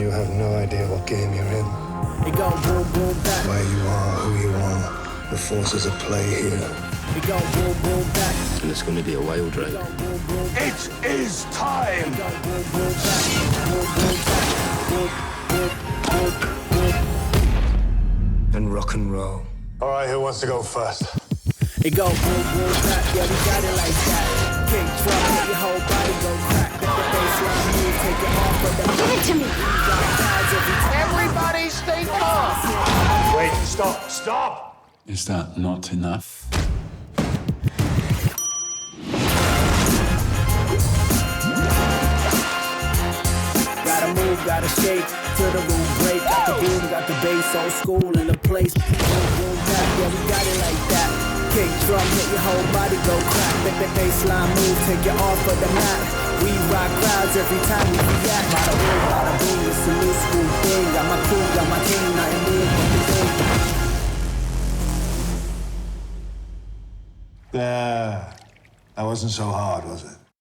You have no idea what game you're in. It go boom, boom, back. Where you are, who you are, the forces at play here. It go boom, boom, back. And it's going to be a whale drink. It is time! It go boom, boom, back. Boom, boom, back. Boom, boom, boom, boom. And rock and roll. All right, who wants to go first? It go boom, boom, back. Yeah, we got it like that. Kick drum, make your whole body go crack. The baseline move, take it off, but then Give it to me. Everybody stay calm! Wait, stop! Is that not enough? Gotta move, gotta shake, till the room break. Got the boom, got the bass, old school in the place. Boom, boom, back, yeah, we got it like that. Kick drum, hit your whole body go crack. Make the baseline move, take you off of the mat. We rock crowds every time we react. Bada boom, it's a new school thing. Got my crew, got my team, nothing new but the thing. There. That wasn't so hard, was it?